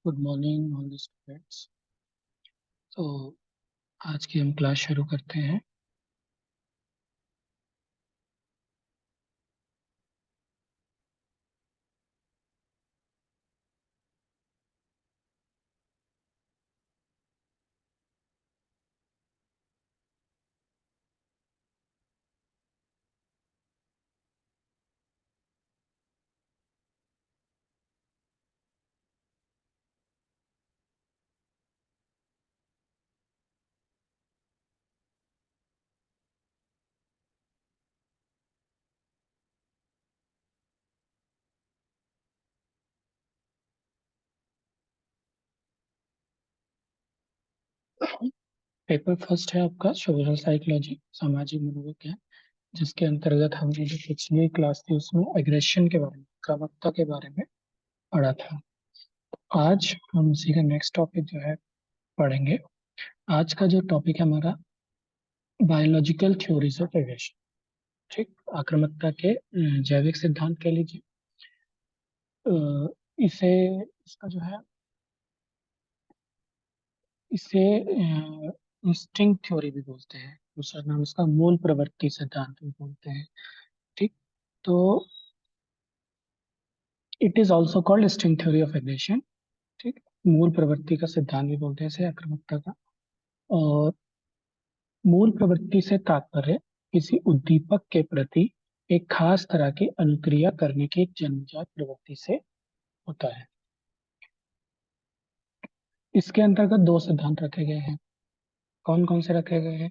Good morning all the students. तो आज की हम क्लास शुरू करते हैं। पेपर फर्स्ट है आपका सोशल साइकोलॉजी, सामाजिक मनोविज्ञान, जिसके अंतर्गत हमने जो पिछली क्लास थी उसमें एग्रेशन के बारे में, आक्रामकता के बारे में पढ़ा था। आज हम उसी का नेक्स्ट टॉपिक जो है पढ़ेंगे। आज का जो टॉपिक है हमारा बायोलॉजिकल थ्योरीज ऑफ एग्रेशन। ठीक, आक्रामकता के जैविक सिद्धांत कह लीजिए। इसे इसका जो है इसे इंस्टिंक्ट थ्योरी भी बोलते हैं, दूसरा नाम इसका मूल प्रवृत्ति सिद्धांत भी बोलते हैं। ठीक, तो it is also called instinct theory of aggression. ठीक, मूल प्रवृत्ति का सिद्धांत भी बोलते हैं इसे, आक्रामकता का। और मूल प्रवृत्ति से तात्पर्य किसी उद्दीपक के प्रति एक खास तरह की अनुक्रिया करने की एक जन्मजात प्रवृत्ति से होता है। इसके अंतर्गत दो सिद्धांत रखे गए हैं। कौन कौन से रखे गए हैं?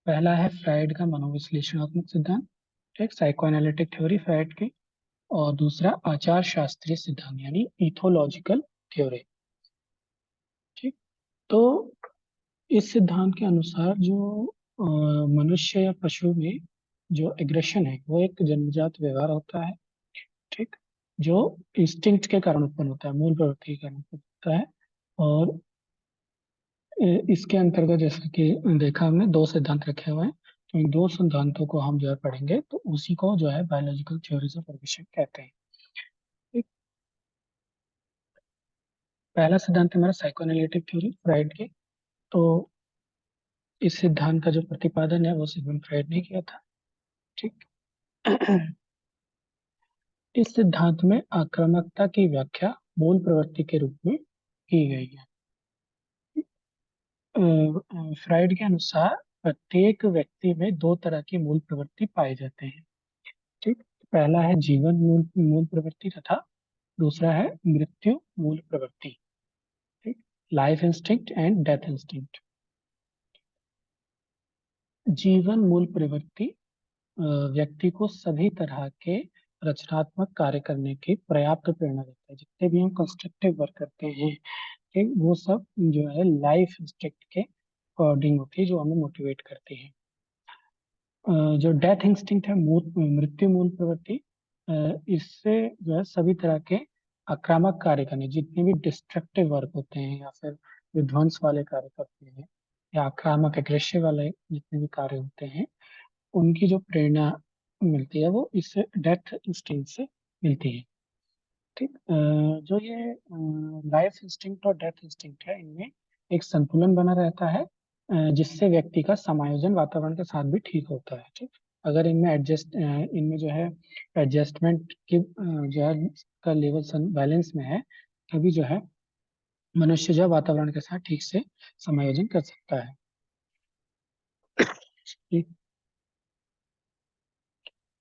पहला है फ्राइड का मनोविश्लेषणात्मक सिद्धांत, ठीक, साइकोएनालिटिक थ्योरी फ्राइड की। और दूसरा आचार शास्त्रीय सिद्धांत यानी इथोलॉजिकल थ्योरी। ठीक, तो इस सिद्धांत के अनुसार जो मनुष्य या पशु में जो एग्रेशन है वो एक जन्मजात व्यवहार होता है। ठीक, जो इंस्टिंक्ट के कारण उत्पन्न होता है, मूल प्रवृत्ति के कारण उत्पन्न होता है। और इसके अंतर्गत जैसा कि देखा हमने दो सिद्धांत रखे हुए हैं, तो इन दो सिद्धांतों को हम जो है पढ़ेंगे, तो उसी को जो है बायोलॉजिकल थ्योरीज ऑफ एग्रेशन कहते हैं। ठीक, पहला सिद्धांत है हमारा साइकोएनालिटिक थ्योरी फ्राइड की। तो इस सिद्धांत का जो प्रतिपादन है वो सिगमंड फ्राइड ने किया था। ठीक, इस सिद्धांत में आक्रामकता की व्याख्या मूल प्रवृत्ति के रूप में की गई है। फ्राइड के अनुसार प्रत्येक व्यक्ति में दो तरह की मूल प्रवृत्ति पाए जाते हैं। ठीक, पहला है जीवन मूल मूल प्रवृत्ति तथा दूसरा है मृत्यु मूल प्रवृत्ति। ठीक, life instinct and death instinct. जीवन मूल प्रवृत्ति व्यक्ति को सभी तरह के रचनात्मक कार्य करने की पर्याप्त प्रेरणा देता है। जितने भी हम कंस्ट्रक्टिव वर्क करते हैं, ठीक, वो सब जो है लाइफ इंस्टिंक्ट के अकॉर्डिंग होती है, जो हमें मोटिवेट करती है। जो डेथ इंस्टिंक्ट है, मृत्यु मूल प्रवृत्ति, इससे जो है सभी तरह के आक्रामक कार्य करने, जितने भी डिस्ट्रक्टिव वर्क होते हैं या फिर विध्वंस वाले कार्य करते हैं या आक्रामक एग्रेसिव वाले जितने भी कार्य होते हैं, उनकी जो प्रेरणा मिलती है वो इस डेथ इंस्टिंक्ट से मिलती है। ठीक, जो ये लाइफ इंस्टिंक्ट और डेथ इंस्टिंक्ट है, इनमें एक संतुलन बना रहता है, जिससे व्यक्ति का समायोजन वातावरण के साथ भी ठीक होता है। ठीक, अगर इनमें जो है एडजस्टमेंट की जो है का लेवल बैलेंस में है, तभी जो है मनुष्य जो है वातावरण के साथ ठीक से समायोजन कर सकता है। ठीक,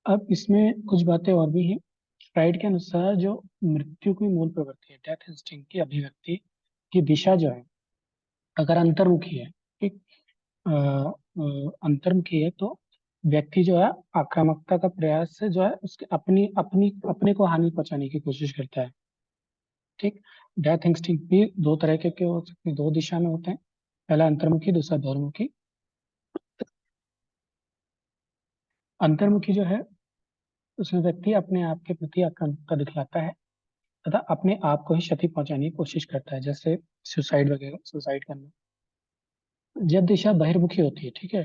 अब इसमें कुछ बातें और भी हैं। फ्राइड के अनुसार जो मृत्यु की मूल प्रवृत्ति है, डेथ इंस्टिंक्ट की अभिव्यक्ति की दिशा जो है, अगर अंतर्मुखी है, ठीक, अंतर्मुखी है, तो व्यक्ति जो है आक्रामकता का प्रयास से जो है उसके अपनी अपनी अपने को हानि पहुंचाने की कोशिश करता है। ठीक, डेथ इंस्टिंक्ट भी दो तरह के हो सकते हैं, दो दिशा में होते हैं। पहला अंतर्मुखी, दूसरा बहिर्मुखी। अंतर्मुखी जो है उसमें व्यक्ति अपने आप के प्रति आक्रामकता दिखलाता है तथा अपने आप को ही क्षति पहुंचाने की कोशिश करता है, जैसे सुसाइड वगैरह, सुसाइड करना। जब दिशा बहिर्मुखी होती है, ठीक है,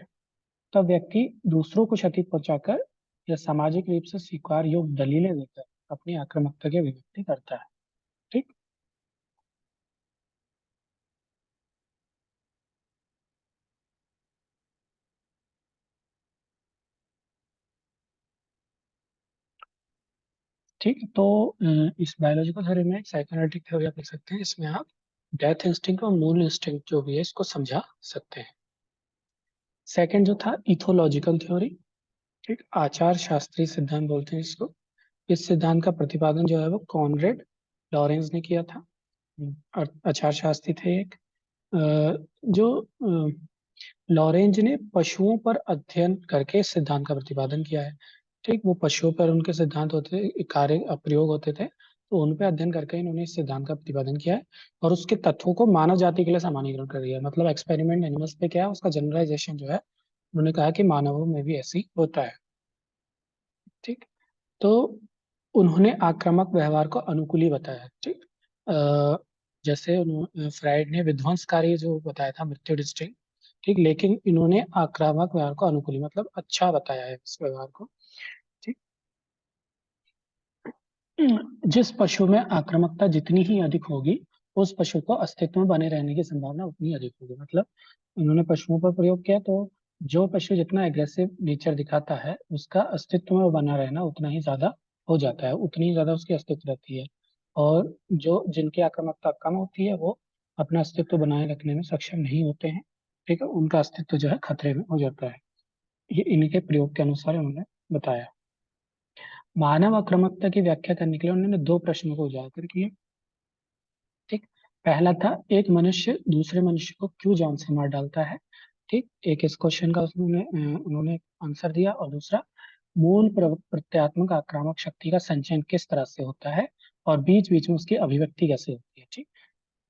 तब व्यक्ति दूसरों को क्षति पहुंचाकर या सामाजिक रूप से स्वीकार योग्य दलीलें देकर अपनी आक्रामकता की अभिव्यक्ति करता है। ठीक, ठीक, तो इस बायोलॉजिकल थ्योरी में एक साइकोएनालिटिक थ्योरी आप लिख सकते हैं, इसमें आप डेथ इंस्टिंक्ट और मूल इंस्टिंक्ट जो भी है इसको समझा सकते हैं। सेकंड जो था इथोलॉजिकल थ्योरी, ठीक, आचार शास्त्रीय सिद्धांत बोलते हैं इसको। इस सिद्धांत का प्रतिपादन जो है वो कॉनरेड लॉरेंस ने किया था। और आचार शास्त्री थे एक। जो लॉरेंज ने पशुओं पर अध्ययन करके इस सिद्धांत का प्रतिपादन किया है। ठीक, वो पशुओं पर उनके सिद्धांत होते थे, कार्य प्रयोग होते थे, तो उन पे अध्ययन करके इन्होंने इस सिद्धांत का प्रतिपादन किया है और उसके तत्वों को मानव जाति के लिए सामान्यीकरण कर दिया है। मतलब एक्सपेरिमेंट एनिमल्स पे क्या है, उसका जनरलाइजेशन जो है उन्होंने कहा कि मानवों में भी ऐसी होता है। ठीक, तो उन्होंने आक्रामक व्यवहार को अनुकूली बताया है। ठीक, जैसे फ्राइड ने विध्वंसकारी जो बताया था मृत्यु डिस्टिंग, ठीक, लेकिन इन्होंने आक्रामक व्यवहार को अनुकूली मतलब अच्छा बताया है इस व्यवहार को। ठीक, जिस पशु में आक्रामकता जितनी ही अधिक होगी, उस पशु को अस्तित्व में बने रहने की संभावना उतनी अधिक होगी। मतलब उन्होंने पशुओं पर प्रयोग किया, तो जो पशु जितना एग्रेसिव नेचर दिखाता है उसका अस्तित्व में बना रहना उतना ही ज्यादा हो जाता है, उतनी ही ज्यादा उसकी अस्तित्व रहती है। और जो जिनकी आक्रामकता कम होती है वो अपना अस्तित्व बनाए रखने में सक्षम नहीं होते हैं। ठीक है, उनका अस्तित्व जो है खतरे में हो जाता है। ये इन्हीं के प्रयोग के अनुसार उन्होंने बताया। मानव आक्रामकता की व्याख्या करने के लिए उन्होंने दो प्रश्नों को उजागर किया। ठीक, पहला था एक मनुष्य दूसरे मनुष्य को क्यों जान से मार डालता है। ठीक, एक इस क्वेश्चन का उन्होंने आंसर दिया। और दूसरा, मूल प्रत्यात्मक आक्रामक शक्ति का संचयन किस तरह से होता है और बीच बीच में उसकी अभिव्यक्ति कैसे होती है। ठीक,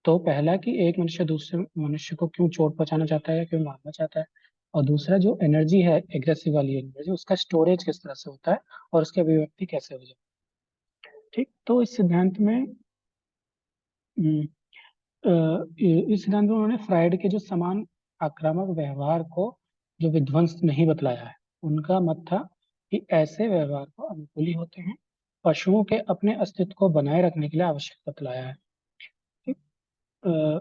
तो पहला कि एक मनुष्य दूसरे मनुष्य को क्यों चोट पहुंचाना चाहता है या क्यों मारना चाहता है, और दूसरा जो एनर्जी है एग्रेसिव वाली एनर्जी उसका स्टोरेज किस तरह से होता है और उसकी अभिव्यक्ति कैसे हो जाए। ठीक, तो इस सिद्धांत में हम्म, इस सिद्धांत में उन्होंने फ्राइड के जो समान आक्रामक व्यवहार को जो विध्वंस नहीं बतलाया है। उनका मत था कि ऐसे व्यवहार को अनुकूली होते हैं, पशुओं के अपने अस्तित्व को बनाए रखने के लिए आवश्यक बतलाया है। ठीक, अ,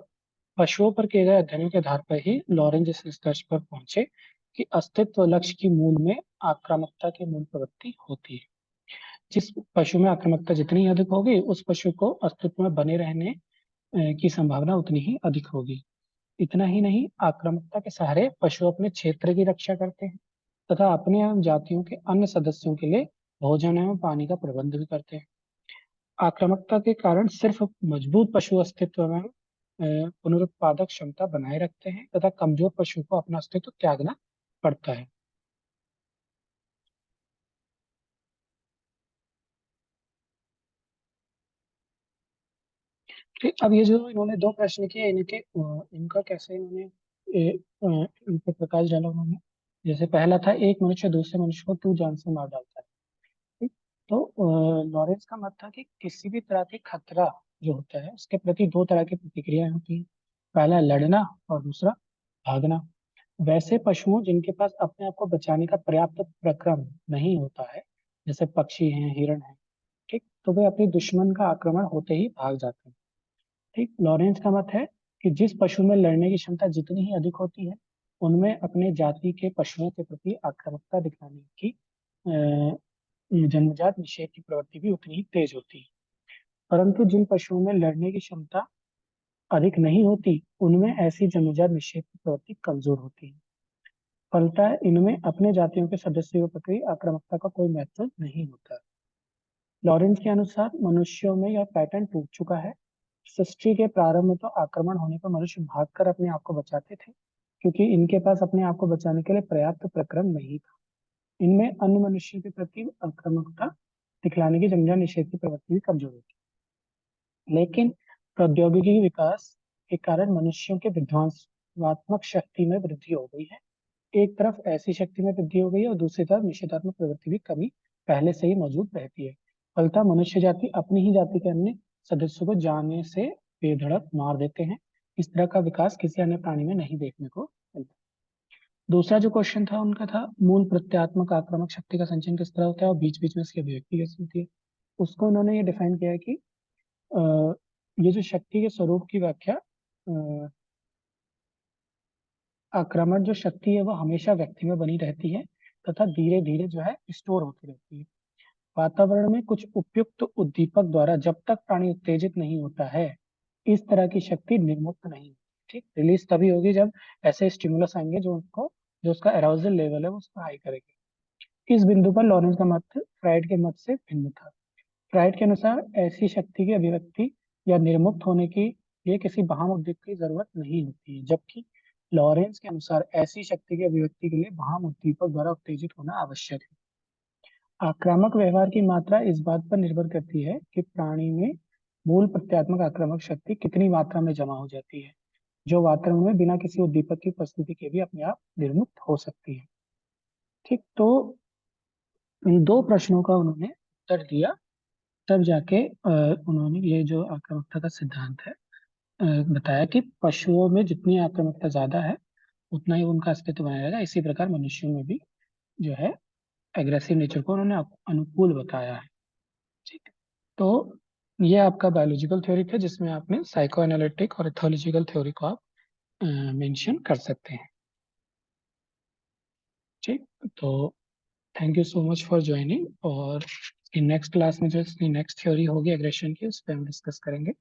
पशुओं पर किए गए अध्ययनों के आधार पर ही लॉरेंज इस निष्कर्ष पर पहुंचे कि अस्तित्व लक्ष्य की मूल में आक्रामकता की मूल प्रवृत्ति होती है। जिस पशु में आक्रामकता जितनी अधिक होगी, उस पशु को अस्तित्व में बने रहने की संभावना उतनी ही अधिक होगी। इतना ही नहीं, आक्रामकता के सहारे पशु अपने क्षेत्र की रक्षा करते हैं तथा अपने एवं जातियों के अन्य सदस्यों के लिए भोजन एवं पानी का प्रबंध भी करते हैं। आक्रामकता के कारण सिर्फ मजबूत पशु अस्तित्व में पुनरुत्पादक क्षमता बनाए रखते हैं तथा कमजोर पशु को अपना अस्तित्व त्यागना पड़ता है। ठीक, अब ये जो इन्होंने दो प्रश्न किए इनके इनका कैसे इन्होंने इन पर प्रकाश डाला उन्होंने। जैसे पहला था एक मनुष्य दूसरे मनुष्य को क्यों जान से मार डालता है। ठीक, तो लॉरेंस का मत था कि किसी भी तरह की खतरा जो होता है उसके प्रति दो तरह की प्रतिक्रियाएं होती हैं। पहला लड़ना और दूसरा भागना। वैसे पशुओं जिनके पास अपने आप को बचाने का पर्याप्त प्रक्रम नहीं होता है, जैसे पक्षी हैं, हिरण हैं, ठीक, तो वे अपने दुश्मन का आक्रमण होते ही भाग जाते हैं। ठीक, लॉरेंस का मत है कि जिस पशु में लड़ने की क्षमता जितनी ही अधिक होती है, उनमें अपने जाति के पशुओं के प्रति आक्रामकता दिखाने की जन्मजात निषेध की प्रवृत्ति भी उतनी ही तेज होती है। परंतु जिन पशुओं में लड़ने की क्षमता अधिक नहीं होती, उनमें ऐसी जन्मजात निषेध की प्रवृत्ति कमजोर होती है। फलतः इनमें अपने जातियों के सदस्यों के प्रति आक्रामकता का कोई महत्व नहीं होता। लॉरेंस के अनुसार मनुष्यों में यह पैटर्न टूट चुका है। सृष्टि के प्रारंभ में तो आक्रमण होने पर मनुष्य भागकर अपने आप को बचाते थे, क्योंकि इनके पास अपने आप को बचाने के लिए पर्याप्त प्रक्रम नहीं था। इनमें अन्य मनुष्यों के प्रति आक्रामकता दिखलाने की जंगला निषेध की प्रवृत्ति भी कमजोर होती है। लेकिन प्रौद्योगिकी के विकास के कारण मनुष्यों के विध्वंसात्मक शक्ति में वृद्धि हो गई है। एक तरफ ऐसी शक्ति में वृद्धि हो गई है और दूसरी तरफ निषेधात्मक प्रवृत्ति भी कमी पहले से ही मौजूद रहती है। फलतः मनुष्य जाति अपनी ही जाति के अन्य सदस्यों को जाने से बेधड़क मार देते हैं। इस तरह का विकास किसी अन्य प्राणी में नहीं देखने को मिलता। दूसरा जो क्वेश्चन था उनका था मूल प्रत्यात्मक आक्रामक शक्ति का संचयन किस तरह होता है और बीच बीच में इसकी अभिव्यक्ति कैसे होती है। उसको उन्होंने ये डिफाइन किया है कि अ, ये जो शक्ति के स्वरूप की व्याख्या, आक्रमण जो शक्ति है वो हमेशा व्यक्ति में बनी रहती है तथा धीरे धीरे जो है स्टोर होती रहती है। वातावरण में कुछ उपयुक्त उद्दीपक द्वारा जब तक प्राणी उत्तेजित नहीं होता है, इस तरह की शक्ति निर्मुक्त नहीं होती। ठीक, रिलीज तभी होगी जब ऐसे स्टिमुलस आएंगे जो उसका अराउजल लेवल है वो उसको हाई करेंगे। इस बिंदु पर लॉरेंस का मत फ्राइड के मत से भिन्न था। फ्राइड के अनुसार ऐसी शक्ति की अभिव्यक्ति या निर्मुक्त होने के लिए किसी बाह्य उद्दीपक की जरूरत नहीं होती है, जबकि लॉरेंस के अनुसार ऐसी शक्ति की अभिव्यक्ति के लिए बाह्य उद्दीपक द्वारा उत्तेजित होना आवश्यक है। आक्रामक व्यवहार की मात्रा इस बात पर निर्भर करती है कि प्राणी में मूल प्रत्यात्मक आक्रामक शक्ति कितनी मात्रा में जमा हो जाती है, जो वातावरण में बिना किसी उद्दीपक की उपस्थिति के भी अपने आप निर्मुक्त हो सकती है। ठीक, तो इन दो प्रश्नों का उन्होंने उत्तर दिया, तब जाके उन्होंने ये जो आक्रामकता का सिद्धांत है बताया कि पशुओं में जितनी आक्रामकता ज्यादा है उतना ही उनका अस्तित्व बना रहेगा। इसी प्रकार मनुष्यों में भी जो है एग्रेसिव नेचर को उन्होंने अनुकूल बताया है। ठीक है, तो ये आपका बायोलॉजिकल थ्योरी था जिसमें आपने साइको एनालिटिक और एथोलॉजिकल थ्योरी को आप मेंशन कर सकते हैं। ठीक, तो thank you so much for joining, और इन नेक्स्ट क्लास में जो इसकी नेक्स्ट थ्योरी होगी एग्रेशन की उस पर हम डिस्कस करेंगे।